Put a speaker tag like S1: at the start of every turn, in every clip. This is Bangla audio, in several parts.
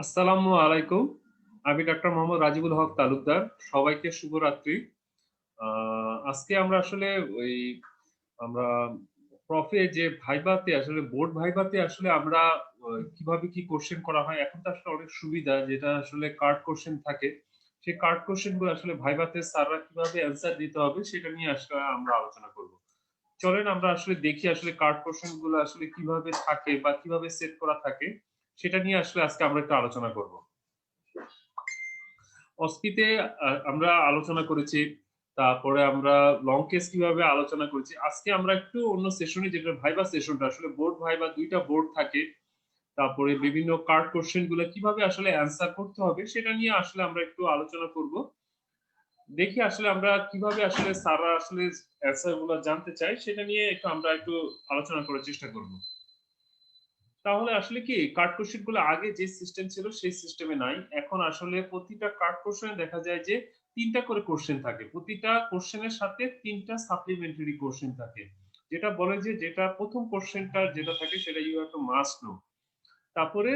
S1: আসসালামু আলাইকুম। আমি ডাক্তার মোহাম্মদ রাজিবুল হক তালুকদার। সবাইকে শুভরাত্রি। আ আজকে আমরা আসলে ওই আমরা প্রফে যে ভাইভাতে আসলে বোর্ড ভাইভাতে আসলে আমরা কিভাবে কি কোয়েশ্চেন করা হয় এখন তো আসলে অনেক সুবিধা যেটা আসলে কার্ড কোয়েশ্চেন থাকে। সেই কার্ড কোয়েশ্চেন গুলো আসলে ভাইভাতে স্যাররা কিভাবে অ্যান্সার দিতে হবে সেটা নিয়ে আসলে আমরা আলোচনা করব। চলেন আমরা আসলে দেখি আসলে কার্ড কোয়েশ্চেন গুলো আসলে কিভাবে থাকে বা কিভাবে সেট করা থাকে সেটা নিয়ে আসলে আজকে আমরা একটু আলোচনা করব। অস্কিতে আমরা আলোচনা করেছি। তারপরে আমরা লং কেস কিভাবে আলোচনা করেছি। আজকে আমরা একটু অন্য সেশনে যেটা ভাইভা সেশনটা আসলে বোর্ড ভাইভা ২ টা বোর্ড থাকে। তারপরে বিভিন্ন কার্ড কোয়েশ্চেন গুলো কিভাবে আসলে অ্যান্সার করতে হবে সেটা নিয়ে আসলে আমরা একটু আলোচনা করব। দেখি আসলে আমরা কিভাবে আসলে স্যাররা আসলে অ্যান্সার গুলো জানতে চায় সেটা নিয়ে আমরা একটু আলোচনা করার চেষ্টা করব। তাহলে আসলে কি কার্ড কোশ্চেন গুলো আগে যে সিস্টেম ছিল সেই সিস্টেমে নাই। এখন আসলে প্রতিটা কার্ড কোশ্চেনে দেখা যায় যে ৩ টা করে কোশ্চেন থাকে। প্রতিটা কোশ্চেনের সাথে ৩ টা সাপ্লিমেন্টারি কোশ্চেন থাকে। যেটা বলে যে যেটা ১ম কোশ্চেনটা যেটা থাকে সেটা you have to must know. তারপরে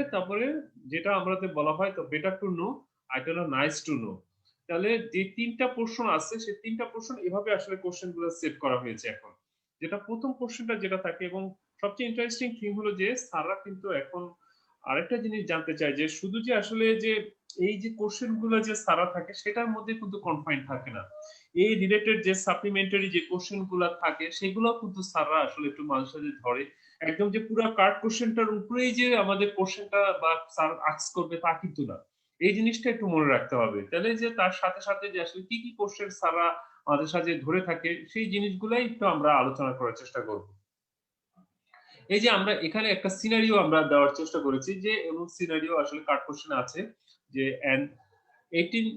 S1: যেটা আমাদের বলা হয় তো বেটার টু নো আরেকটা হলো নাইস টু নো। তাহলে যে ৩ টা প্রশ্ন আছে সেই ৩ টা প্রশ্ন এভাবে আসলে কোশ্চেন গুলো সেট করা হয়েছে এখন। যেটা ১ম কোশ্চেনটা যেটা থাকে এবং সবচেয়ে ইন্টারেস্টিং থিং হলো যে স্যাররা কিন্তু এখন আরেকটা জিনিস জানতে চায় যে শুধু যে আসলে যে এই যে কোশ্চেন গুলো যে সারা থাকে সেটার মধ্যে কিন্তু কনফাইন থাকে না। এই রিলেটেড যে সাপ্লিমেন্টারি যে কোশ্চেন গুলা থাকে সেগুলোও কিন্তু স্যাররা আসলে একটু মাঝে, সাঝে ধরে। একদম যে পুরা কার্ড কোশ্চেনটার উপরেই যে আমাদের কোশ্চেনটা বা স্যার আস্ক করবে তা কিন্তু না। এই জিনিসটা একটু মনে রাখতে হবে। তাহলে যে তার সাথে, সাথে যে আসলে কি, কি কোশ্চেন স্যাররা আমাদের সাথে ধরে থাকে সেই জিনিসগুলাই একটু আমরা আলোচনা করার চেষ্টা করব। এই যে আমরা এখানে একটা সিনারিও আমরা দেওয়ার চেষ্টা করেছি যে এমন সিনারিও আসলে কার্ড কোশ্চেন আছে যে an 18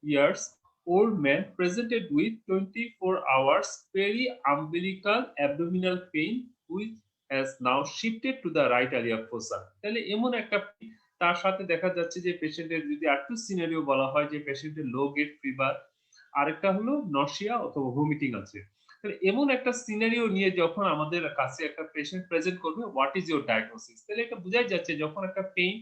S1: years old man presented with 24 hours peri-umbilical abdominal pain which has now shifted to the right iliac fossa। তাহলে এমন একটা তার সাথে দেখা যাচ্ছে যে পেশেন্টের যদি আরেকটু সিনারিও বলা হয় যে পেশেন্টের লো গ্রেড ফিভার আরেকটা হলো নসিয়া অথবা ভমিটিং আছে। তাহলে এমন একটা সিনারিও নিয়ে যখন আমাদের কাছে একটা পেশেন্ট প্রেজেন্ট করবে হোয়াট ইজ ইউর ডায়াগনোসিস, তাহলে এটা বোঝাই যাচ্ছে যখন একটা পেইন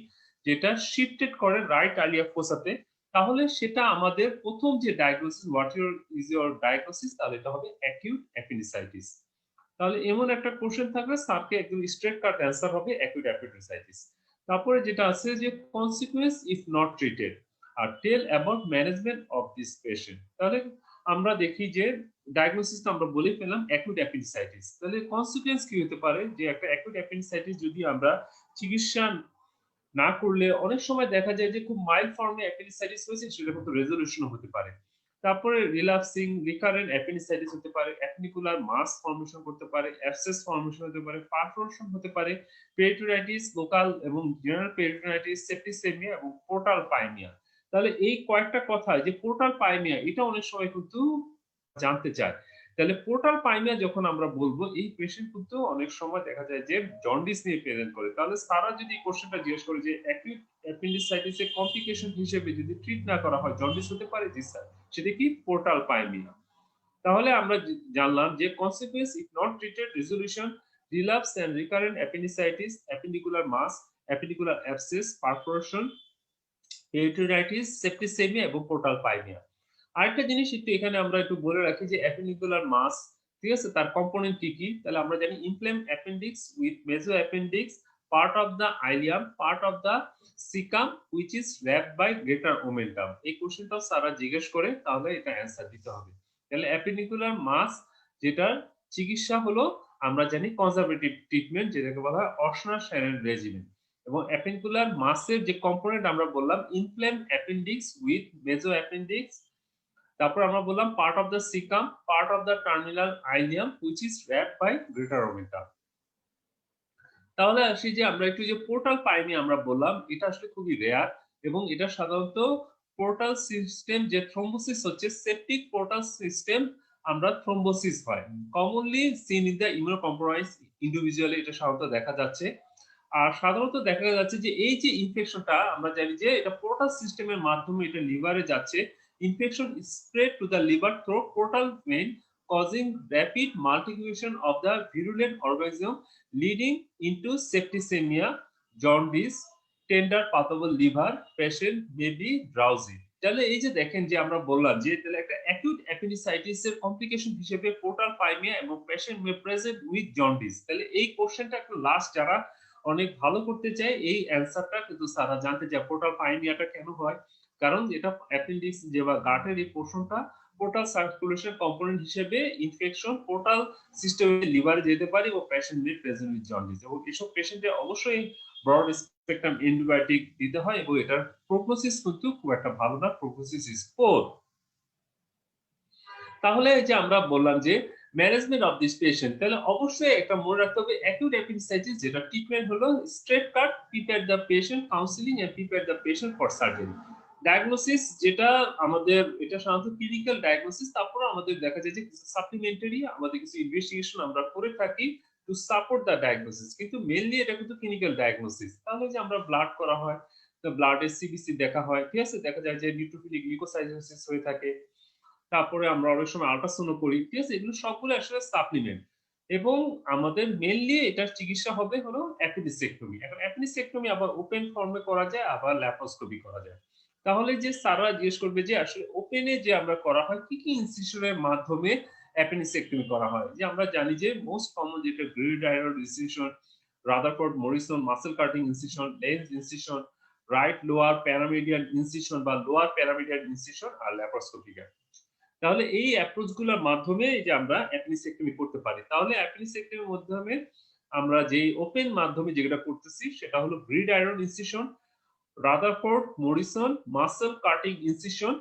S1: যেটা শিফটেড করে রাইট আলিয়া ফোসাতে তাহলে সেটা আমাদের প্রথম যে diagnosis what is your diagnosis তাহলে এটা হবে অ্যাকিউট অ্যাপেন্ডিসাইটিস। তাহলে এমন একটা কোশ্চেন থাকলে স্যারকে একদম স্ট্রেট কাট অ্যান্সার হবে অ্যাকিউট অ্যাপেন্ডিসাইটিস। তারপরে যেটা আছে যে কনসিকুয়েন্স ইফ নট ট্রিটেড আর tell about management of this patient. তাহলে আমরা দেখি যে ডায়াগনোসিসটা আমরা বলেই পেলাম অ্যাকিউট অ্যাপেন্ডিসাইটিস। তাহলে কনসিকুয়েন্স কি হতে পারে যে একটা অ্যাকিউট অ্যাপেন্ডিসাইটিস যদি আমরা চিকিৎসা না করলে অনেক সময় দেখা যায় যে খুব মাইল্ড ফর্মে অ্যাপেন্ডিসাইটিস হয়েছে সেটা কিন্তু রেজোলিউশন হতে পারে। তারপরে রিল্যাপসিং রিকারেন্ট অ্যাপেন্ডিসাইটিস হতে পারে, অ্যাপনিকুলার মাস ফর্মেশন করতে পারে, অ্যাবসেস ফর্মেশন হতে পারে, পারফোরেশন হতে পারে, পেরিটোনাইটিস লোকাল এবং জেনারেল পেরিটোনাইটিস, সেপ্টিসেমিয়া এবং পোর্টাল পাইমিয়া। তাহলে এই কয়েকটা কথা যে পোর্টাল পাইমিয়া এটা অনেক সময় কিন্তু জানতে চায়। তাহলে পোর্টাল পাইমিয়া যখন আমরা বলবো এই পেশেন্ট কিন্তু অনেক সময় দেখা যায় যে জন্ডিস নিয়ে প্রেজেন্ট করে। তাহলে তারা যদি এই কোশ্চেনটা জিজ্ঞেস করে যে অ্যাকিউট অ্যাপেন্ডিসাইটিস এর কমপ্লিকেশন হিসেবে যদি ট্রিট না করা হয় জন্ডিস হতে পারে? জি স্যার। সেটা কি পোর্টাল পাইমিয়া। তাহলে আমরা জানলাম যে consequence if not treated resolution relapse and recurrent appendicitis appendicular mass appendicular abscess perforation peritonitis septicaemia এবং পোর্টাল পাইমিয়া। আরেকটা জিনিস একটু এখানে আমরা একটু বলে রাখি যে অ্যাপেন্ডিকুলার মাস ঠিক আছে তার কম্পোনেন্ট কি কি? তাহলে আমরা জানি inflame appendix with mesoappendix part of the ileum part of the caecum which is wrapped by greater omentum. এই কোশ্চেনটাও স্যাররা জিজ্ঞেস করে তাহলে এটা অ্যান্সার দিতে হবে। তাহলে অ্যাপেন্ডিকুলার মাস যেটার চিকিৎসা হলো আমরা জানি কনজারভেটিভ ট্রিটমেন্ট যেটাকে বলা হয় অসনার শ্যানন রেজিমেন। এবং অ্যাপেন্ডিকুলার মাসের যে কম্পোনেন্ট আমরা বললাম inflame appendix with mesoappendix তারপর আমরা বললাম part of the caecum part of the terminal ileum which is wrapped by greater omentum. তাহলে আসি যে আমরা একটু যে পোর্টাল পাইনি আমরা বললাম এটা আসলে খুবই রেয়ার এবং এটা সাধারণত পোর্টাল সিস্টেম যে থ্রম্বোসিস হচ্ছে সেপটিক পোর্টাল সিস্টেম আমরা থ্রম্বোসিস হয় commonly seen in the immunocompromise individually এটা সাধারণত দেখা যাচ্ছে। আর সাধারণত দেখা যাচ্ছে যে এই যে ইনফেকশনটা আমরা জানি যে এটা পোর্টাল সিস্টেমের মাধ্যমে এটা লিভারে যাচ্ছে। Infection spread to the liver through portal vein causing rapid multiplication of the virulent organism leading into septicemia, jaundice, tender palpable liver, patient may be drowsy. তাহলে এই যে দেখেন যে আমরা বললাম যে তাহলে একটা অ্যাকিউট অ্যাপেন্ডিসাইটিস এর কমপ্লিকেশন হিসেবে পোর্টাল পাইমিয়া এবং patient may present with jaundice. তাহলে এই কোশ্চেনটা একটু লাস্ট যারা অনেক ভালো করতে চায় এই অ্যানসারটা কিন্তু সারা জানতে চায় পোর্টাল পাইমিয়াটা কেন হয়? কারণ এটা অ্যাপেন্ডিক্স যে বা গাটের এই পোর্শনটা পোর্টাল সার্কুলেশন কম্পোনেন্ট হিসেবে ইনফেকশন পোর্টাল সিস্টেমে লিভারে যেতে পারে ও patient may present with jaundice এবং এসব পেশেন্টের অবশ্যই ব্রড স্পেকট্রাম অ্যান্টিবায়োটিক দিতে হয় এবং এটার প্রগনোসিস কিন্তু খুব একটা ভালো না, প্রগনোসিস ইজ পোর। তাহলে এই যে আমরা বললাম যে ম্যানেজমেন্ট অফ দিস পেশেন্ট, তাহলে অবশ্যই একটা মনে রাখতে হবে অ্যাকিউট অ্যাপেন্ডিসাইটিস যেটা ট্রিটমেন্ট হলো straight cut, prepare the patient, counselling and prepare the patient for surgery. Diagnosis যেটা আমাদের এটা সাধারণত ক্লিনিক্যাল ডায়াগনোসিস, তারপরে আমাদের দেখা যায় যে কিছু সাপ্লিমেন্টারি আমাদের কিছু ইনভেস্টিগেশন আমরা করে থাকি টু সাপোর্ট দ্য ডায়াগনোসিস, কিন্তু মেইনলি এটা কিন্তু ক্লিনিক্যাল ডায়াগনোসিস। তাহলে যে আমরা ব্লাড করা হয়, তো ব্লাডের সিবিসি দেখা হয়, ঠিক আছে, দেখা যায় যে নিউট্রোফিলিক গ্লুকোসাইটোসিস হয়ে থাকে, তারপরে আমরা অনেক সময় আল্ট্রাসাউন্ড করি, ঠিক আছে, এগুলো সবগুলো আসলে সাপ্লিমেন্ট এবং আমাদের মেইনলি এটার চিকিৎসা হবে হলো অ্যাপেন্ডিসেক্টমি। এখন অ্যাপেন্ডিসেক্টমি আবার ওপেন ফর্মে করা যায়, আবার ল্যাপারোস্কোপি করা যায়। তাহলে যে স্যাররা জিজ্ঞেস করবে যে আসলে ওপেনে যে আমরা করা হয় কি কি ইনসিশনের মাধ্যমে অ্যাপেন্ডিসেক্টমি করা হয়, যে আমরা জানি যে মোস্ট কমন যেটা gridiron incision, Rutherford Morison muscle cutting incision, Lanz incision, right lower paramedian incision বা লোয়ার প্যারামিডিয়াল ইনসিশন আর ল্যাপারোস্কোপি। তাহলে এই অ্যাপ্রোচ গুলোর মাধ্যমে এই যে আমরা অ্যাপেন্ডিসেক্টমি করতে পারি। তাহলে অ্যাপেন্ডিসেক্টমির মাধ্যমে আমরা যে ওপেন মাধ্যমে যেটা করতেছি সেটা হলো grid iron incision, Rutherford Morrison muscle cutting incision,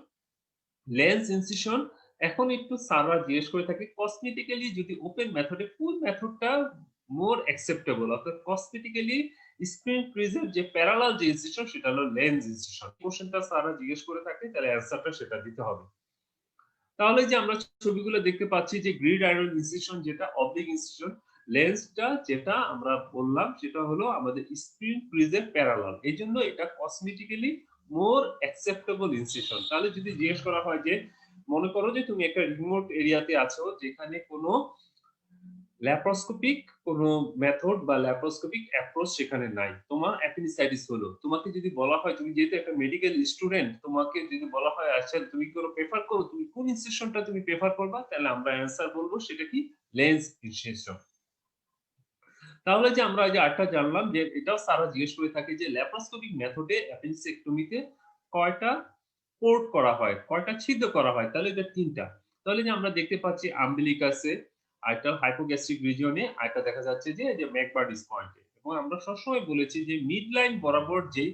S1: Lanz incision. এখন একটু স্যাররা জিজ্ঞেস করে থাকে কসমেটিক্যালি যদি ওপেন মেথডে কোন মেথডটা মোর অ্যাকসেপ্টেবল, অর্থাৎ কসমেটিক্যালি স্ক্রিন ক্রিজের যে প্যারালাল যে ইনসিশন সেটা হলো লেন্স ইনসিশন। কোশ্চেনটা স্যাররা জিজ্ঞেস করে থাকে তাহলে অ্যান্সারটা সেটা দিতে হবে। তাহলে যে আমরা ছবিগুলো দেখতে পাচ্ছি যে গ্রিড আয়রন ইনসিশন যেটা অবলিক ইনসিশন, লেন্সটা যেটা আমরা বললাম সেটা হলো আমাদের স্ক্রিন ক্রিজের প্যারালাল, এই জন্য এটা কসমেটিক্যালি মোর অ্যাকসেপ্টেবল ইনসিশন। তাহলে যদি জিজ্ঞেস করা হয় যে মনে করো যে তুমি একটা রিমোট এরিয়াতে আছো যেখানে কোনো ল্যাপারোস্কোপিক কোনো মেথড বা ল্যাপারোস্কোপিক অ্যাপ্রোচ সেখানে নাই, তোমার অ্যাপেন্ডিসাইটিস হলো, তোমাকে যদি বলা হয় তুমি যেহেতু একটা মেডিকেল স্টুডেন্ট, তোমাকে যদি বলা হয় আচ্ছা তুমি কোনো প্রেফার করো, তুমি কোন ইনসিশনটা তুমি প্রেফার করবা, তাহলে আমরা অ্যান্সার বলবো সেটা কি লেন্স ইনসিশন। তাহলে যে আমরা যে আরেকটা জানলাম যে এটাও সারা জিজ্ঞেস করে থাকে যে ল্যাপারোস্কোপিক মেথডে অ্যাপেন্ডিসেক্টমিতে কয়টা পোর্ট করা হয়, কয়টা ছিদ্র করা হয়, তাহলে এটা তিনটা। তাহলে যে আমরা দেখতে পাচ্ছি আম্বিলিকাসে, আরেকটা হাইপোগ্যাস্ট্রিক রিজিয়নে, আরেকটা দেখা যাচ্ছে যে ম্যাকবার্ডিস পয়েন্টে, এবং আমরা সবসময় বলেছি যে মিড লাইন বরাবর যে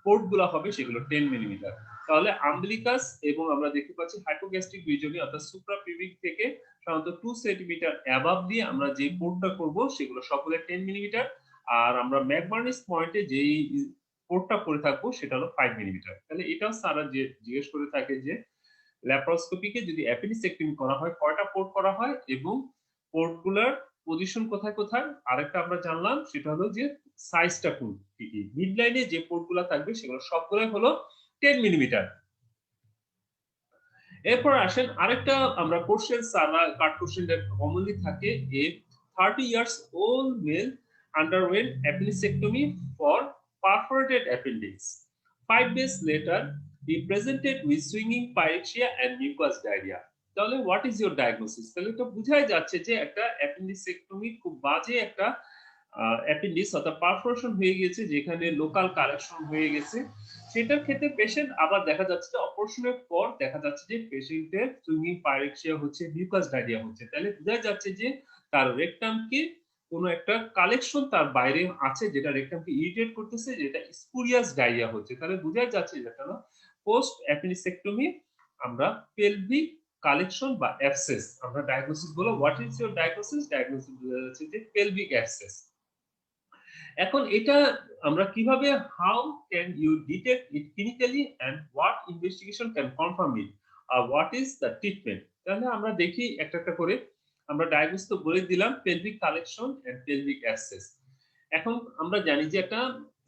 S1: পোর্ট গুলো হবে সেগুলো 10 মিলিমিটার। তাহলে আম্বিলিকাস এবং আমরা দেখতে পাচ্ছি হাইপোগ্যাস্ট্রিক রিজিয়নে অর্থাৎ সুপ্রাপিউবিক থেকে সাধারণত 2 সেন্টিমিটার অ্যাবাভ দিয়ে আমরা যে পোর্টটা করব সেগুলো সবগুলো 10 মিলিমিটার, আর আমরা ম্যাকবার্নিস পয়েন্টে যেই পোর্টটা করে থাকবো সেটা হলো 5 মিলিমিটার। তাহলে এটাও স্যাররা যে জিজ্ঞেস করে থাকে যে ল্যাপারোস্কোপিকে যদি অ্যাপেন্ডিসেক্টমি করা হয় কয়টা পোর্ট করা হয় এবং পোর্টগুলোর পজিশন কোথায় কোথায়। আরেকটা আমরা জানলাম সেটা হলো যে সাইজটা কোন কি কি, মিড লাইনে যে পোর্টগুলো থাকবে সেগুলো সবগুলোই হলো 10 মিলিমিটার। এরপর আসেন আরেকটা আমরা কোশ্চেন সারা কাট কোশ্চেন কমনলি থাকে এ 30 years old male underwent appendectomy for perforated appendix. 5 days later, he presented with swinging pyrexia and mucous diarrhea. তাহলে হোয়াট ইজ ইউর ডায়াগনোসিস? তাহলে তো বুঝাই যাচ্ছে যে একটা অ্যাপেন্ডিসেক্টমি খুব বাজে একটা অ্যাপেন্ডিক্স অর্থাৎ পারফোরেশন হয়ে গেছে যেখানে লোকাল কালেকশন হয়ে গেছে। সেটার ক্ষেত্রে পেশেন্ট আবার দেখা যাচ্ছে যে অপারেশনের পর দেখা যাচ্ছে যে পেশেন্টের সুইমিং পাইরেক্সিয়া হচ্ছে, মিউকাস ডায়রিয়া হচ্ছে। তাহলে বোঝা যাচ্ছে যে তার রেকটামকে কোনো একটা কালেকশন তার বাইরে আছে যেটা রেকটামকে ইরিটেট করতেছে, যেটা স্পুরিয়াস ডায়রিয়া হচ্ছে। তাহলে বোঝা যাচ্ছে যেটা হলো পোস্ট অ্যাপেন্ডিসেক্টমি আমরা পেলভিক কালেকশন বা অ্যাবসেস আমরা ডায়াগনোসিস বলো। What is your diagnosis? Diagnosis বোঝা যাচ্ছে যে পেলভিক অ্যাবসেস। এখন এটা আমরা কিভাবে, how can you detect it clinically and what investigation can confirm it আর হোয়াট ইজ দ্য ট্রিটমেন্ট। তাহলে আমরা দেখি একটা একটা করে। আমরা ডায়াগনোস তো বলে দিলাম pelvic collection and pelvic abscess. এখন আমরা জানি যে একটা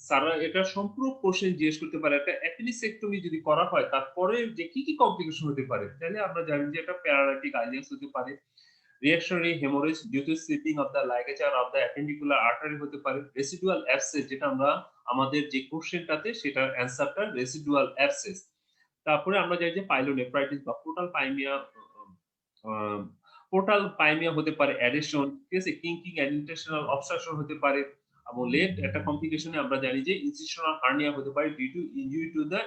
S1: সারা এটা সম্পূর্ণ কোশ্চেন জিজ্ঞেস করতে পারে একটা অ্যাপেন্ডিসেক্টমি যদি করা হয় তারপরে যে কি কি কমপ্লিকেশন হতে পারে। তাহলে আমরা জানি যে একটা প্যারালাইটিক আইলিয়াস হতে পারে, reactionary haemorrhage due to slipping of the ligature of the appendicular artery হতে পারে, রেসিডুয়াল অ্যাবসেস যেটা আমরা আমাদের যে কোশ্চেনটাতে সেটার অ্যান্সারটা রেসিডুয়াল অ্যাবসেস। তারপরে আমরা জানি যে পাইলোনেফ্রাইটিস বা পোর্টাল পাইমিয়া হতে পারে অ্যাডেশন, ঠিক আছে? কিঙ্কিং অ্যান্ড ইন্টেস্টিনাল অবস্ট্রাকশন হতে পারে। এবং লেট একটা কমপ্লিকেশনে আমরা জানি যে ইনসিশনাল হার্নিয়া হতে পারে due to injury to the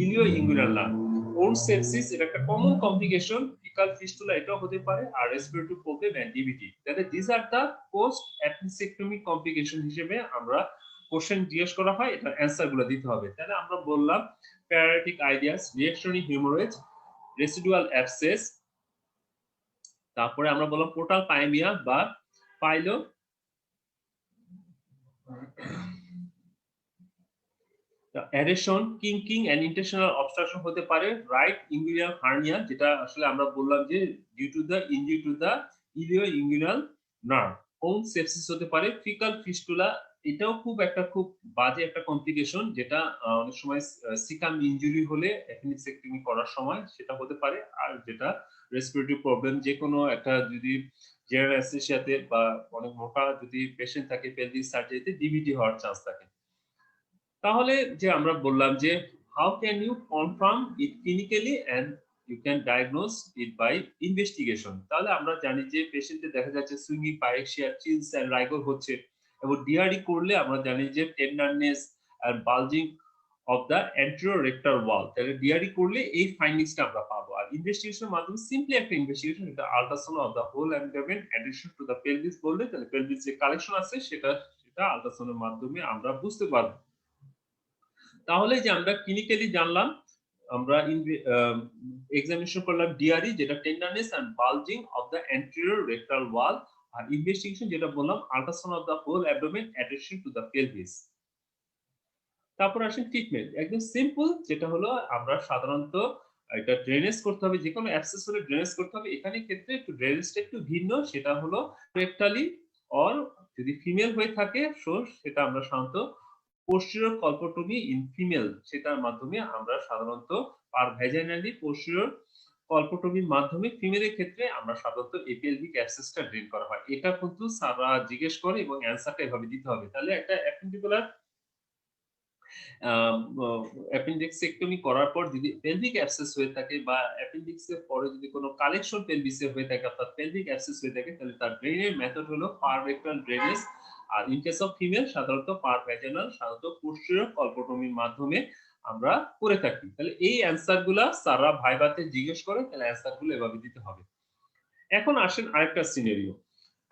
S1: ilio inguinal nerve. Old sepsis এটা একটা কমন কমপ্লিকেশন, ফিকাল ফিস্টুলা এটাও হতে পারে, আর রেসপিরেটরি প্রবলেম এন্ড ডিভিটি। তাহলে this are the post appendicectomy complication হিসেবে আমরা কোশ্চেন জিজ্ঞেস করা হয়, এটা অ্যান্সার গুলো দিতে হবে। তাহলে আমরা বললাম প্যারাটিক আইডিয়াস, রিঅ্যাকশনারি হিউমারেজ, রেসিডুয়াল অ্যাবসেস, তারপরে আমরা বললাম পোর্টাল পাইমিয়া বা পাইলো অ্যাডেশন, কিঙ্কিং এন্ড ইন্টেস্টিনাল অবস্ট্রাকশন হতে পারে, রাইট ইঙ্গুইনাল হার্নিয়া যেটা আসলে আমরা বললাম যে due to the injury to the ilio inguinal nerve. Wound sepsis হতে পারে, ফিকাল ফিস্টুলা এটাও খুব বাজে একটা কমপ্লিকেশন, যেটা অনেক সময় সিকাম ইনজুরি হলে অ্যাপেন্ডিসেক্টমি করার সময় সেটা হতে পারে। আর যেটা রেসপিরেটরি প্রবলেম, যে কোনো একটা যদি জেনারেল অ্যানেস্থেসিয়াতে বা অনেক মোটা যদি পেশেন্ট থাকে পেলভিক সার্জারিতে ডিভিটি হওয়ার চান্স থাকে। তাহলে যে আমরা বললাম যে how can you confirm it clinically and you can diagnose it by investigation. তাহলে আমরা জানি যে পেশেন্টে দেখা যাচ্ছে swinging, pyrexia, chills and rigor হচ্ছে, এবং ডিআরই করলে আমরা জানি যে tenderness and bulging of the anterior rectal wall. তাহলে ডিআরই করলে এই ফাইন্ডিংসটা আমরা পাবো। আর ইনভেস্টিগেশনের মাধ্যমে সিম্পলি একটা ইনভেস্টিগেশন, এটা ultrasound of the whole abdomen addition to the pelvis বললে, তাহলে পেলভিস যে কালেকশন আছে সেটা আল্ট্রাসাউন্ডের মাধ্যমে আমরা বুঝতে পারবো। তাহলে যে আমরা ক্লিনিক্যালি জানলাম, আমরা এক্সামিনেশন করলাম ডিআরই যেটা tenderness and bulging of the anterior rectal wall, আর ইনভেস্টিগেশন যেটা বললাম ultrasound of the whole abdomen attention to the pelvis. তারপর আসেন ট্রিটমেন্ট, একদম সিম্পল, যেটা হলো আমরা সাধারণত এটা ড্রেনেজ করতে হবে, যে কোনো অ্যাবসেস হলে ড্রেনেজ করতে হবে। এখানে ক্ষেত্রে একটু ড্রেনেজটা একটু ভিন্ন, সেটা হলো রেক্টালি, অর যদি ফিমেল হয়ে থাকে সোর্স, সেটা আমরা সাধারণত পোস্টেরিয়র কলপোটমি ইন ফিমেল, সেটার মাধ্যমে আমরা সাধারণত পার ভ্যাজাইনালি পোস্টেরিয়র কলপোটমির মাধ্যমে ফিমেলের ক্ষেত্রে আমরা সাধারণত এই পেলভিক অ্যাবসেসটা ড্রেন করা হয়। এটা কিন্তু স্যাররা জিজ্ঞেস করে এবং অ্যান্সারটা এভাবে দিতে হবে। তাহলে একটা অ্যাপেন্ডিকুলার অ্যাপেন্ডিক্সেক্টমি করার পর যদি পেলভিক অ্যাবসেস হয়ে থাকে, বা অ্যাপেন্ডিক্সের পরে যদি কোনো কালেকশন পেলভিসে হয়ে থাকে অর্থাৎ পেলভিক অ্যাবসেস হয়ে থাকে, তাহলে তার ড্রেনের মেথড হলো পার রেক্টাল ড্রেনেজ। আর ইন কেস অফ ফিমেল সাধারণত পার ভ্যাজাইনাল, সাধারণত পোস্টেরিয়র কলপোটমির মাধ্যমে আমরা করে থাকি। তাহলে এই অ্যান্সার গুলা স্যাররা ভাইভাতে জিজ্ঞেস করে, তাহলে অ্যান্সার গুলো এভাবে দিতে হবে। এখন আসেন আরেকটা সিনারিও,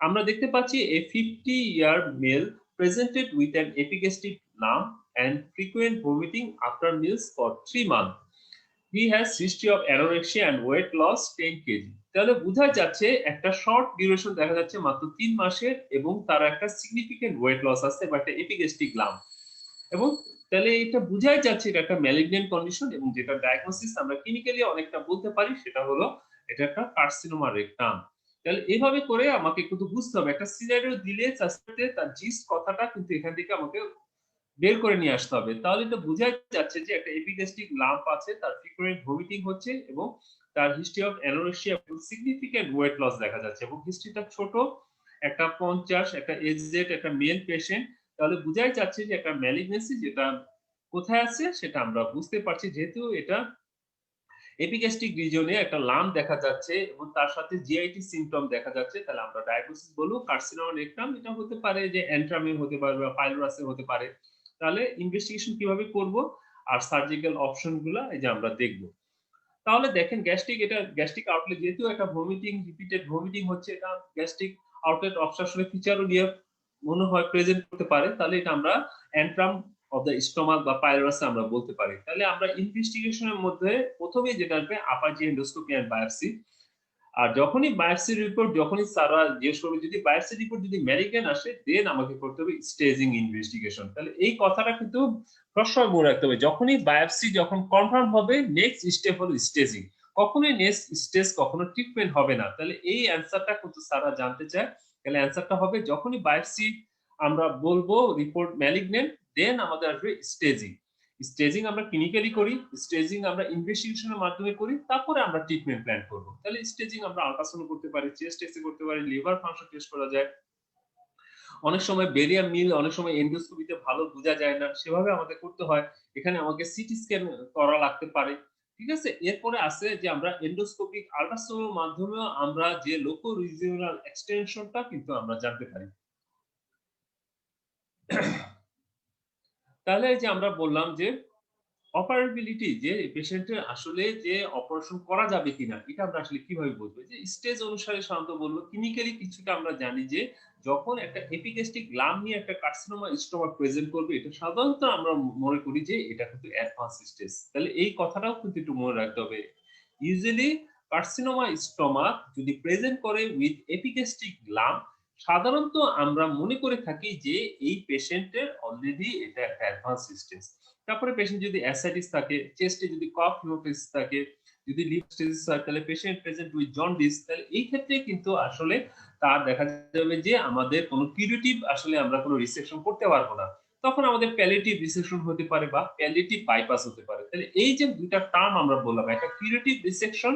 S1: আমরা দেখতে পাচ্ছি a 50-year male presented with an epigastric lump and frequent vomiting after meals for 3 months. He has history of anorexia and weight loss 10 kg. তাহলে বোঝা যাচ্ছে একটা শর্ট ডিউরেশন দেখা যাচ্ছে মাত্র 3 মাসের, এবং তার একটা সিগনিফিকেন্ট ওয়েট লস আছে বা একটা এপিগ্যাস্ট্রিক লাম্প। এবং তাহলে এটা বোঝাই যাচ্ছে এটা একটা ম্যালিগন্যান্ট কন্ডিশন, এবং যেটা ডায়াগনোসিস আমরা ক্লিনিক্যালি অনেকটা বলতে পারি, সেটা হলো এটা একটা কার্সিনোমা রেকটাম। তাহলে এইভাবে করে আমাকে কিন্তু বুঝতে হবে, একটা সিনারিও দিলে সাসপেক্টের তার জিস্ট কথাটা কিন্তু এখান থেকে আমাকে বের করে নিয়ে আসতে হবে। তাহলে এটা বোঝাই যাচ্ছে যে একটা এপিগ্যাস্ট্রিক লাম্প আছে, তার ফ্রিকোয়েন্ট ভমিটিং হচ্ছে, এবং তার হিস্ট্রি অফ অ্যানোরেক্সিয়া এবং সিগনিফিকেন্ট ওয়েট লস দেখা যাচ্ছে, এবং হিস্ট্রিটা ছোট, একটা 50, একটা এজেড, একটা মেল পেশেন্ট। তাহলে বোঝাই যাচ্ছে যে একটা ম্যালিগনেন্সি যেটা কোথায় আছে সেটা আমরা বুঝতে পারছি, যেহেতু এটা এপিগ্যাস্ট্রিক রিজনে একটা লাম্প দেখা যাচ্ছে এবং তার সাথে জিআইটি সিম্পটম দেখা যাচ্ছে। তাহলে আমরা ডায়াগনোসিস বলবো কার্সিনোমা রেকটাম। এটা হতে পারে যে অ্যান্ট্রামে হতে পারে বা পাইলোরাসে হতে পারে। তাহলে ইনভেস্টিগেশন কিভাবে করব আর সার্জিক্যাল অপশন গুলা এই যে আমরা দেখব। তাহলে দেখেন এটা গ্যাস্ট্রিক আউটলেট, যেহেতু একটা ভমিটিং, রিপিটেড ভমিটিং হচ্ছে, এটা গ্যাস্ট্রিক আউটলেট অবস্ট্রাকশনের ফিচারও নিয়ে মনে হয় প্রেজেন্ট করতে পারে। তাহলে এটা আমরা অ্যান্ট্রাম অফ দ্য স্টমাক বা পাইলোরাস আমরা বলতে পারি। তাহলে আমরা ইনভেস্টিগেশনের মধ্যে প্রথমে যেটা আসবে আপার জি এন্ডোস্কোপি এন্ড বায়োপসি। আর যখনই বায়োপসি রিপোর্ট, যখনই সারা জিজ্ঞেস করবে, যদি বায়োপসি রিপোর্ট যদি ম্যালিগন্যান্ট আসে, দেন আমাকে করতে হবে স্টেজিং ইনভেস্টিগেশন। তাহলে এই কথাটা কিন্তু সবসময় মনে রাখতে হবে, যখনই বায়োপসি যখন কনফার্ম হবে, নেক্সট স্টেপ হলো স্টেজিং। কখনোই নেক্সট স্টেজ কখনো ট্রিটমেন্ট হবে না। তাহলে এই অ্যান্সারটা কিন্তু সারা জানতে চায়। তাহলে অ্যান্সারটা হবে যখনই বায়োপসি আমরা বলবো রিপোর্ট ম্যালিগন্যান্ট, দেন আমাদের আসবে স্টেজিং। স্টেজিং আমরা ক্লিনিক্যালি করি, স্টেজিং আমরা ইনভেস্টিগেশনের মাধ্যমে করি, তারপরে আমরা ট্রিটমেন্ট প্ল্যান করব। তাহলে স্টেজিং আমরা আল্ট্রাসাউন্ড করতে পারি, চেস্ট এক্স করতে পারি, লিভার ফাংশন টেস্ট করা যায়, অনেক সময় বেরিয়াম মিল অনেক সময় এন্ডোস্কোপিতে ভালো বোঝা যায় না, সেভাবে আমাদের করতে হয়। এখানে আমাকে সিটি স্ক্যান করা লাগতে পারে। ঠিক আছে? এরপরে আছে যে আমরা এন্ডোস্কোপিক আল্ট্রাসাউন্ডের মাধ্যমেও আমরা যে লোকো রিজিওনাল এক্সটেনশনটা কিন্তু আমরা জানতে পারি। তাহলে এই যে আমরা বললাম যে অপারেবিলিটি, যে পেশেন্টের আসলে যে অপারেশন করা যাবে কিনা এটা আমরা আসলে কিভাবে বুঝবো? যে স্টেজ অনুসারে সাধারণত বলবো ক্লিনিক্যালি কিছুটা আমরা জানি যে যখন একটা এপিগ্যাস্ট্রিক লাম নিয়ে একটা কার্সিনোমা স্টোমা প্রেজেন্ট করবে, এটা সাধারণত আমরা মনে করি যে এটা কিন্তু অ্যাডভান্স স্টেজ। তাহলে এই কথাটাও কিন্তু একটু মনে রাখতে হবে। ইউজুয়ালি কার্সিনোমা স্টোমা যদি প্রেজেন্ট করে উইথ এপিগ্যাস্ট্রিক লাম, সাধারণত আমরা মনে করে থাকি যে এই পেশেন্টের অলরেডি এটা একটা অ্যাডভান্স স্টেজ। তারপরে পেশেন্ট যদি অ্যাসাইটিস থাকে, চেস্টে যদি কফ হিমোফিলিস থাকে, যদি লিভ স্টেজিস হয়, তাহলে পেশেন্ট প্রেজেন্ট উইথ জন্ডিস, তাহলে এই ক্ষেত্রে কিন্তু আসলে তার দেখা যাবে যে আমাদের কোনো কিউরেটিভ আসলে আমরা কোনো রিসেকশন করতে পারবো না। তখন আমাদের প্যালিয়েটিভ রিসেকশন হতে পারে বা প্যালিয়েটিভ বাইপাস হতে পারে। তাহলে এই যে দুইটা টার্ম আমরা বললাম, একটা কিউরেটিভ রিসেকশন,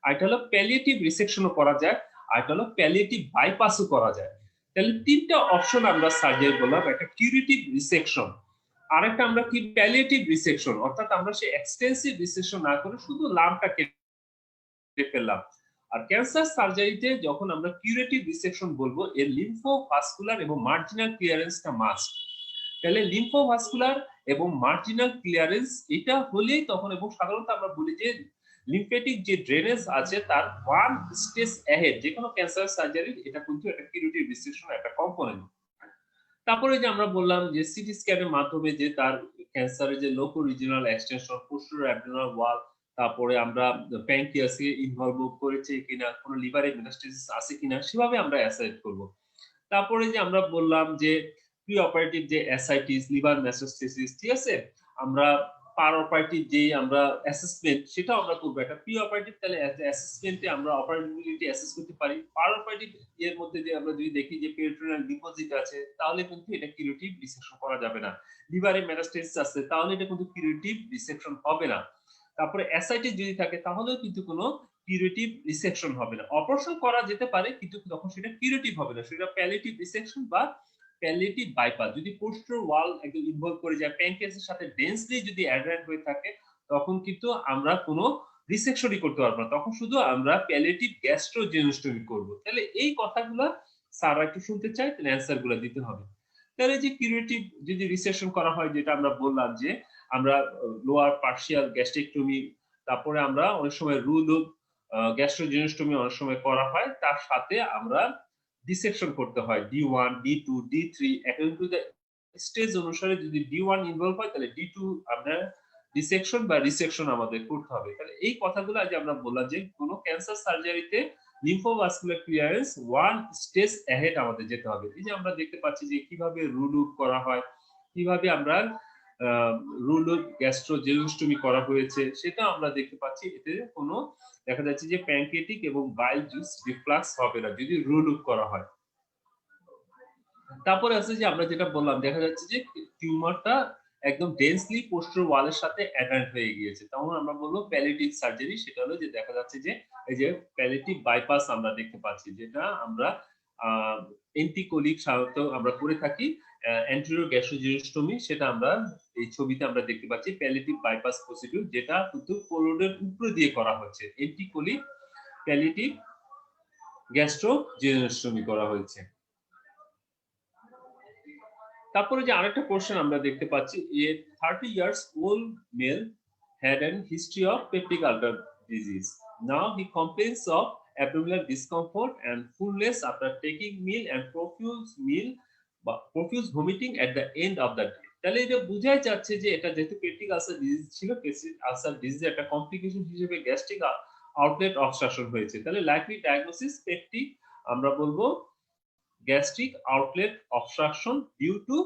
S1: আরেকটা হলো প্যালিয়েটিভ রিসেকশনও করা যায়, আরেকটা হলো প্যালিয়েটিভ বাইপাসও করা যায়। তাহলে তিনটা অপশন আমরা সার্জারি বললাম, একটা কিউরেটিভ রিসেকশন, আরেকটা আমরা কি প্যালিয়েটিভ রিসেকশন, অর্থাৎ আমরা সে এক্সটেন্সিভ রিসেকশন না করে শুধু লামটা কেটে ফেললাম। আর ক্যান্সার সার্জারিতে যখন আমরা কিউরেটিভ রিসেকশন বলবো, এর লিম্ফোভাস্কুলার এবং মার্জিনাল ক্লিয়ারেন্সটা মাস্ট। তাহলে লিম্ফোভাস্কুলার এবং মার্জিনাল ক্লিয়ারেন্স এটা হলেই তখন, এবং সাধারণত আমরা বলি যে লিম্ফেটিক যে ড্রেনেজ আছে তার ওয়ান স্টেজ অ্যাহেড যে কোনো ক্যান্সার সার্জারির, এটা কিন্তু একটা কিউরেটিভ রিসেকশন একটা কম্পোনেন্ট। তারপরে যে আমরা বললাম যে সিটি স্ক্যানের মাধ্যমে যে তার ক্যান্সারের যে loco regional extension, posterior abdominal wall, তারপরে আমরা প্যানক্রিয়াসকে ইনভলভ করেছে কিনা, কোনো লিভারে মেটাস্টেসিস আছে কিনা, সেভাবে আমরা অ্যাসেস করব। তারপরে যে আমরা বললাম যে প্রি অপারেটিভ যে অ্যাসাইটিস, লিভার মেটাস্টেসিস, ঠিক আছে, আমরা পার অপারেটিভ যে আমরা অ্যাসেসমেন্ট সেটা আমরা করবো। একটা প্রি অপারেটিভ তাহলে অ্যাসেসমেন্টে আমরা অপারেবিলিটি অ্যাসেস করতে পারি। পার অপারেটিভ এর মধ্যে যে আমরা যদি দেখি যে পেরিটোনিয়াল ডিপোজিট আছে, তাহলে কিন্তু এটা কিউরেটিভ রিসেকশন করা যাবে না। লিভারে মেটাস্টেসিস আছে, তাহলে এটা কিন্তু কিউরেটিভ রিসেকশন হবে না। তারপরে অ্যাসাইটিস যদি থাকে, তাহলেও কিন্তু কোনো কিউরেটিভ রিসেকশন হবে না। অপারেশন করা যেতে পারে কিন্তু তখন সেটা কিউরেটিভ হবে না, সেটা প্যালিয়েটিভ রিসেকশন বা প্যালিয়েটিভ বাইপাস। যদি পোস্টার ওয়াল একদম ইনভলভ করে যায়, প্যানক্রিয়াসের সাথে ডেন্সলি যদি অ্যাডারেন্ট হয়ে থাকে, তখন কিন্তু আমরা কোনো রিসেকশনই করতে পারবো না, তখন শুধু আমরা প্যালিয়েটিভ গ্যাস্ট্রোজেনোস্টমি করব। তাহলে এই কথাগুলো স্যার একটু শুনতে চাই, তাহলে অ্যান্সার গুলো দিতে হবে। তাহলে যে কিউরেটিভ যদি রিসেকশন করা হয়, যেটা আমরা বললাম যে আমরা লোয়ার পার্শিয়াল গ্যাস্ট্রেক্টমি, তারপরে আমরা অনেক সময় রুল গ্যাস্ট্রোজেনোস্টমি অনেক সময় করা হয়, তার সাথে আমরা ডিসেকশন করতে হয় D1, D2, D3 according to the stage অনুসারে। যদি D1 ইনভলভ হয়, তাহলে D2 আমরা ডিসেকশন বা রিসেকশন আমাদের করতে হবে। তাহলে এই কথাগুলো আজ আমরা বললাম যে কোনো ক্যান্সার সার্জারিতে lymphovascular clearance one stage ahead আমাদের যেতে হবে। এই যে আমরা দেখতে পাচ্ছি যে কিভাবে রুল করা হয়, কিভাবে আমরা রুল গ্যাস্ট্রোজেনোস্টমি করা হয়েছে, সেটা আমরা দেখতে পাচ্ছি। এতে কোনো দেখা যাচ্ছে যে প্যানক্রিয়াটিক এবং বাইল জুস রিফ্লাক্স হবে না যদি রুল করা হয়। তারপরে আছে যে আমরা যেটা বললাম, দেখা যাচ্ছে যে টিউমারটা একদম ডেন্সলি পোস্টার ওয়ালের সাথে অ্যাটাচ হয়ে গিয়েছে, তখন আমরা বলবো প্যালিয়েটিভ সার্জারি। সেটা হলো যে দেখা যাচ্ছে যে এই যে প্যালিয়েটিভ বাইপাস আমরা দেখতে পাচ্ছি, যেটা আমরা এন্টিকোলিক সাধারণত আমরা করে থাকি, অ্যান্টেরিয়র গ্যাস্ট্রোজেনোস্টমি, সেটা আমরা এই ছবিতে আমরা দেখতে পাচ্ছি প্যালিয়েটিভ বাইপাস প্রসিডিউর, যেটা কিন্তু কোলনের উপরে দিয়ে করা হচ্ছে, এন্টিকোলিক প্যালিয়েটিভ গ্যাস্ট্রোজেনোস্টমি করা হয়েছে। তারপরে যে আরেকটা কোশ্চেন আমরা দেখতে পাচ্ছি, এ 30 years old male had an history of peptic ulcer disease. Now he complains of abdominal discomfort and fullness after taking meal and profuse vomiting at the end of the day. তাহলে এটা বোঝাই যাচ্ছে যে এটা যেহেতু পেপটিক আলসার ডিজিজ ছিল, পেপটিক আলসার ডিজিজের একটা কমপ্লিকেশন হিসেবে গ্যাস্ট্রিক আউটলেট অবস্ট্রাকশন হয়েছে। তাহলে লাইকলি ডায়াগনোসিস পেপটিক, আমরা বলবো gastric outlet obstruction due to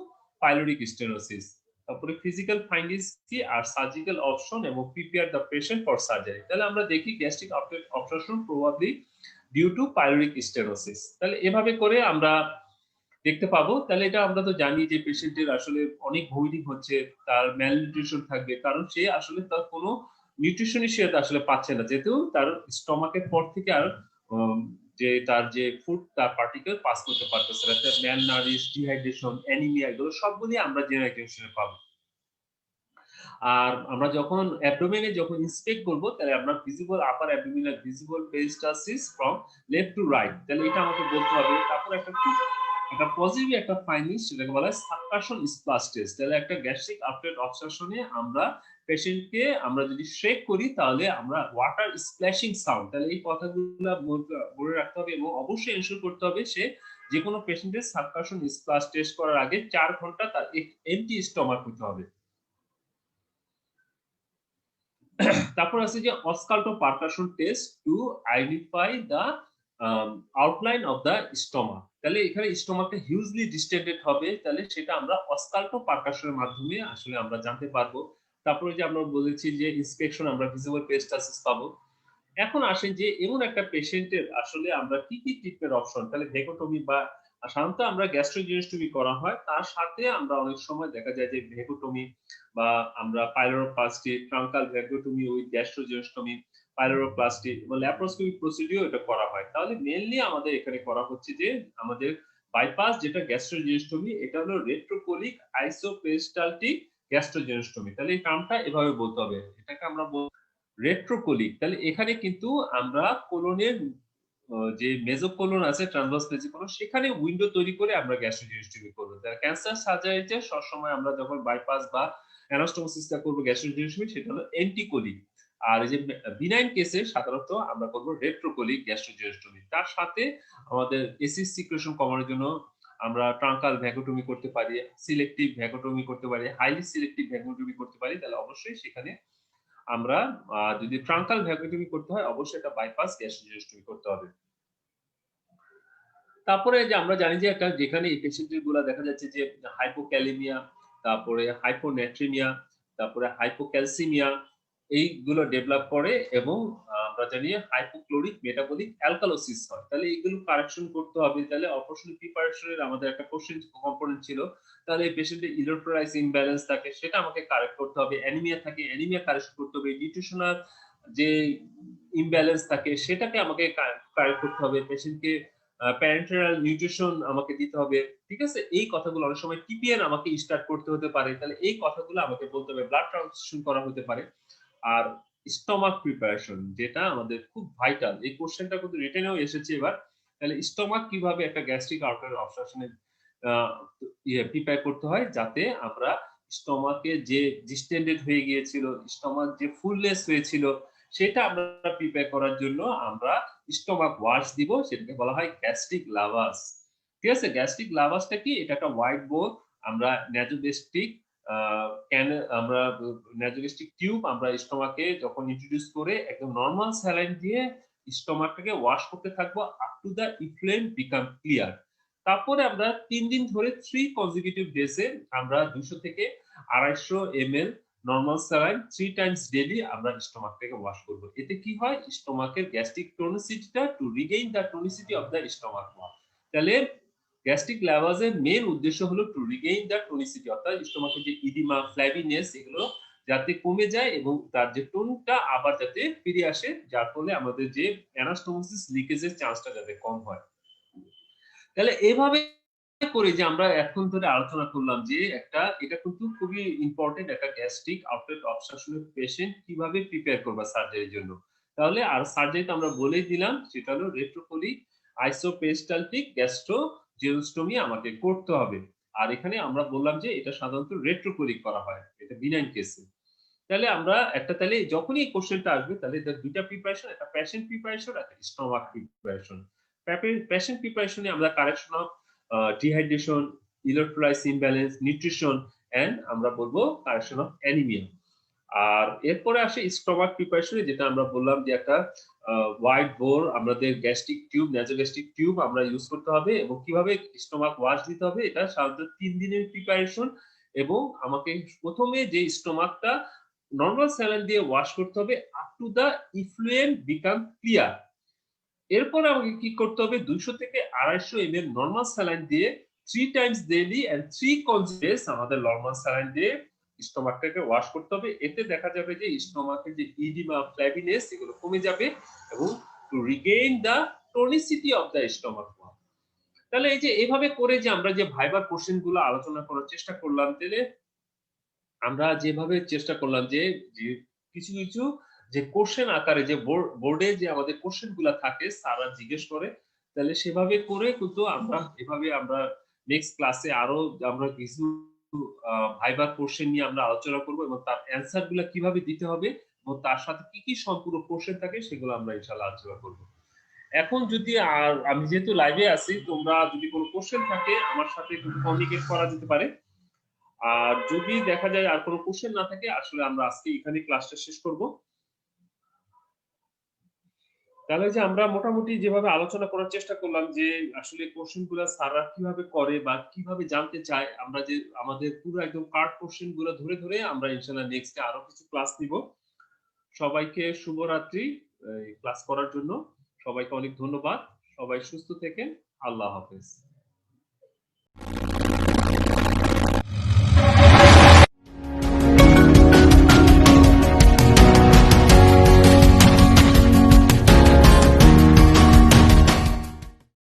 S1: pyloric stenosis. তারপরে ফিজিক্যাল ফাইন্ডিংস কি আর সার্জিক্যাল অপশন এবং prepare the patient for surgery. তাহলে আমরা দেখি gastric outlet obstruction probably due to pyloric stenosis. তাহলে এভাবে করে আমরা দেখতে পাবো। তাহলে এটা আমরা তো জানি যে পেশেন্টের আসলে অনেক ভমিটিং হচ্ছে, তার ম্যালনিউট্রিশন থাকবে, কারণ সে আসলে তার কোনো নিউট্রিশনই সে আসলে পাচ্ছে না, যেহেতু তার স্টমাকের পর থেকে আর যে তার যে ফুড তার পার্টিকেল পাস করতে পারতেছে না, ম্যাল নারিশ, ডিহাইড্রেশন, অ্যানিমিয়া, এগুলো সবগুলি আমরা জেনারেল পাবো। আর আমরা যখন অ্যাবডোমেনে যখন ইন্সপেক্ট করব, তাহলে আমরা visible upper abdominal visible peristalsis from left to right, তাহলে এটা আমাকে বলতে হবে। তারপর একটা পজিটিভ একটা ফাইন্ডিং, সেটাকে বলা হয় সাবকাশন স্প্লাশ টেস্ট। তাহলে একটা গ্যাস্ট্রিক আফটার অবস্ট্রাকশনে আমরা পেশেন্টকে আমরা যদি শেক করি, তাহলে আমরা ওয়াটার স্প্ল্যাশিং সাউন্ড, তাহলে এই কথাগুলো মনে রাখতে হবে এবং অবশ্যই এনশিওর করতে হবে সে যে কোনো পেশেন্টের সাবকাশন স্প্লাশ টেস্ট করার আগে 4 ঘন্টা তার এমটি স্টমাক হতে হবে। তারপর আছে যে auscultopercussion test to identify the outline of the stomach. তাহলে এখানে স্টমাকটা হিউজলি ডিস্টেন্ডেড হবে, তাহলে সেটা আমরা অসকাল্টো পারকাশনের মাধ্যমে আসলে আমরা জানতে পারবো। তারপরে যে আমরা বলেছি যে ইন্সপেকশন আমরা ভিজিবল পেরিস্টালসিস পাবো। এখন আসেন যে এমন একটা পেশেন্টের আসলে আমরা কি কি ট্রিটমেন্ট অপশন, তাহলে ভেকোটমি বা সাধারণত আমরা গ্যাস্ট্রোজেনেস্টমি করা হয়, তার সাথে আমরা অনেক সময় দেখা যায় যে ভেকোটমি বা আমরা পাইলোরোপ্লাস্টি, ট্রাঙ্কাল ভেকোটমি উইথ গ্যাস্ট্রোজেনেস্টমি, পাইলোরোপ্লাস্টি এবং ল্যাপ্রোস্কোপি প্রসিডিও এটা করা হয়। তাহলে মেইনলি আমাদের এখানে করা হচ্ছে যে আমাদের বাইপাস যেটা গ্যাস্ট্রোজেনেস্টমি, এটা হলো রেট্রোকোলিক আইসোপেরিস্টালটিক গ্যাস্ট্রোজেনেস্টমি। তাহলে এই টার্মটা এভাবে বলতে হবে, এটাকে আমরা রেট্রোকোলিক। তাহলে এখানে কিন্তু আমরা কোলনের যে মেজোকোলন আছে, ট্রান্সভার্স মেজোকোলন, সেখানে উইন্ডো তৈরি করে আমরা গ্যাস্ট্রোজেনেস্টমি করব। ক্যান্সার সার্জারিতে সবসময় আমরা যখন বাইপাস বা অ্যানাস্টোমোসিসটা করব গ্যাস্ট্রোজেনেস্টমি, সেটা হলো এন্টিকোলিক। আর এই যে বিনাইন কেসে সাধারণত আমরা করব রেট্রোকোলিক গ্যাস্ট্রোজেনেস্টমি। তার সাথে আমাদের এসিড সিক্রেশন কমানোর জন্য আমরা ট্রাঙ্কাল ভ্যাকোটমি করতে পারি, সিলেক্টিভ ভ্যাকোটমি করতে পারি, হাইলি সিলেক্টিভ ভ্যাকোটমি করতে পারি। তাহলে অবশ্যই সেখানে আমরা যদি ট্রাঙ্কাল ভ্যাকুয়ামি করতে হয়, অবশ্যই এটা বাইপাস গ্যাস্ট্রোজেনেস্টমি করতে হবে। তারপরে যে আমরা জানি যে একটা যেখানে এই পেশেন্টের গুলা দেখা যাচ্ছে যে হাইপোক্যালেমিয়া, তারপরে হাইপোনেট্রিমিয়া, তারপরে হাইপোক্যালসিমিয়া, এইগুলো ডেভেলপ করে এবং আমরা জানি হাইপোক্লোরিক মেটাবলিক অ্যালকালোসিস হয়। তাহলে এগুলো কারেকশন করতে হবে। তাহলে অপারেশন প্রিপারেশনের আমাদের একটা কোশ্চেন কম্পোনেন্ট ছিল, তাহলে এই পেশেন্টের ইলেকট্রোলাইট ইমব্যালেন্স থাকে, সেটা আমাকে কারেক্ট করতে হবে। অ্যানিমিয়া থাকে, অ্যানিমিয়া কারেক্ট করতে হবে। নিউট্রিশনাল যে ইমব্যালেন্স থাকে, সেটাকে আমাকে কারেক্ট করতে হবে। পেশেন্টকে প্যারেন্টাল নিউট্রিশন আমাকে দিতে হবে। ঠিক আছে, এই কথাগুলো অনেক সময় টিপিএন আমাকে স্টার্ট করতে হতে পারে, তাহলে এই কথাগুলো আমাকে বলতে হবে। ব্লাড ট্রান্সফিউশন করা হতে পারে। আর স্টমাক প্রিপারেশন যেটা আমাদের খুব ভাইটাল, এই কোশ্চেনটা কিন্তু রিটেনেও এসেছে এবার। তাহলে স্টমাক কিভাবে একটা গ্যাস্ট্রিক আউটার অবস্ট্রাকশনে প্রিপেয়ার করতে হয়, যাতে আমরা স্টমাকে যে ডিস্টেন্ডেড হয়ে গিয়েছিল, স্টমাক যে ফুললেস হয়েছিল, সেটা আমরা প্রিপেয়ার করার জন্য আমরা স্টমাক ওয়াশ দিব, সেটাকে বলা হয় গ্যাস্ট্রিক লাভাস। ঠিক আছে, গ্যাস্ট্রিক লাভাসটা কি? এটা একটা হোয়াইট বোর্ড, আমরা ন্যাজোগ্যাস্ট্রিক আমরা ন্যাজোগ্যাস্ট্রিক টিউব আমরা স্টমাকে যখন ইন্ট্রোডিউস করে একদম নরমাল স্যালাইন দিয়ে স্টমাকটাকে ওয়াশ করতে থাকবো up to the effluent become clear. তারপরে আমরা 3 দিন ধরে 3 কনজিকিউটিভ ডেজে আমরা 200 থেকে 250 ml normal saline 3 times daily আমরা স্টমাকটাকে ওয়াশ করব। এতে কি হয়? স্টমাকের গ্যাস্ট্রিক টনিসিটিটা to regain the tonicity of the stomach wall. তাহলে গ্যাস্ট্রিক ল্যাভাজের মেইন উদ্দেশ্য হলো টু রিগেইন দা টনিসিটি, অর্থাৎ স্টমাকের যে ইডিমা, ফ্ল্যাবিনেস, এগুলো যাতে কমে যায় এবং তার যে টোনটা আবার যাতে ফিরে আসে, যার ফলে আমাদের যে অ্যানাস্টোমোসিস লিকেজের চান্সটা যাতে কম হয়। তাহলে এভাবে করে যে আমরা এখন ধরে আলোচনা করলাম যে এটা কিন্তু খুবই ইম্পর্টেন্ট, একটা গ্যাস্ট্রিক আউটলেট অবস্ট্রাকশনের পেশেন্ট কিভাবে প্রিপেয়ার করবা সার্জারির জন্য। তাহলে আর সার্জারি তো আমরা বলেই দিলাম, সেটা হলো রেট্রোকোলিক আইসোপেরিস্টালটিক গ্যাস্ট্রোজেনোস্টমি আমাকে করতে হবে। আর এখানে আমরা বললাম যে এটা সাধারণত রেট্রোকোলিক করা হয়, এটা বিনাইন কেসে। তাহলে আমরা তাহলে যখনই এই কোশ্চেনটা আসবে, তাহলে এটা দুইটা প্রিপারেশন, একটা পেশেন্ট প্রিপারেশন, একটা স্টমাক প্রিপারেশন। পেশেন্ট প্রিপারেশনে আমরা correction of dehydration, electrolyte imbalance, nutrition and আমরা বলবো কারেকশন অফ অ্যানিমিয়া। আর এরপরে আসে স্টমাক প্রিপারেশনে, যেটা আমরা বললাম যে একটা হোয়াইট বোর আমাদের গ্যাস্ট্রিক টিউব, ন্যাজোগ্যাস্ট্রিক টিউব আমরা ইউজ করতে হবে এবং কিভাবে স্টমাক ওয়াশ দিতে হবে, এটা সাধারণত 3 দিনের প্রিপারেশন। এবং আমাকে প্রথমে যে স্টমাকটা নরমাল স্যালাইন দিয়ে ওয়াশ করতে হবে up to the effluent become clear. এরপর আমাকে কি করতে হবে? 200 থেকে 250 ml নরমাল স্যালাইন দিয়ে 3 টাইমস ডেইলি এন্ড 3 কনজিকুটিভ আমাদের নরমাল স্যালাইন দিয়ে স্টমাকটাকে ওয়াশ করতে হবে। এতে দেখা যাবে যে স্টমাকের যে ইডিমা, ফ্ল্যাবিনেস, এগুলো কমে যাবে এবং to regain the tonicity of the stomach wall। তাহলে এই যে এভাবে করে যে আমরা যে ভাইবার কোশ্চেন গুলো আলোচনা করার চেষ্টা করলাম, তাহলে আমরা যেভাবে চেষ্টা করলাম যে কিছু কিছু যে কোশ্চেন আকারে যে বোর্ডে যে আমাদের কোশ্চেন গুলা থাকে স্যাররা জিজ্ঞেস করে, তাহলে সেভাবে করে কিন্তু আমরা এভাবে আমরা নেক্সট ক্লাসে আরো আমরা কিছু ভাইবার কোশ্চেন নিয়ে আমরা আলোচনা করব এবং তার অ্যান্সার গুলা কিভাবে দিতে হবে এবং তার সাথে কি কি সম্পূর্ণ কোশ্চেন থাকে সেগুলো আমরা ইনশাআল্লাহ আলোচনা করব। এখন যদি আর আমি যেহেতু লাইভে আছি, তোমরা যদি কোনো কোশ্চেন থাকে আমার সাথে কিন্তু কমিউনিকেট করা যেতে পারে। আর যদি দেখা যায় আর কোনো কোশ্চেন না থাকে, আসলে আমরা আজকে এখানে ক্লাসটা শেষ করব। তাহলে যে আমরা মোটামুটি যেভাবে আলোচনা করার চেষ্টা করলাম যে আসলে কোশ্চেন গুলা স্যাররা কিভাবে করে বা কিভাবে জানতে চায়, আমরা যে আমাদের পুরো একদম কার্ড কোশ্চেন গুলো ধরে ধরে আমরা ইনশাআল্লাহ নেক্সট আরো কিছু ক্লাস নিব। সবাইকে শুভরাত্রি ক্লাস করার জন্য। সবাইকে অনেক ধন্যবাদ। সবাই সুস্থ থেকেন। আল্লাহ হাফেজ।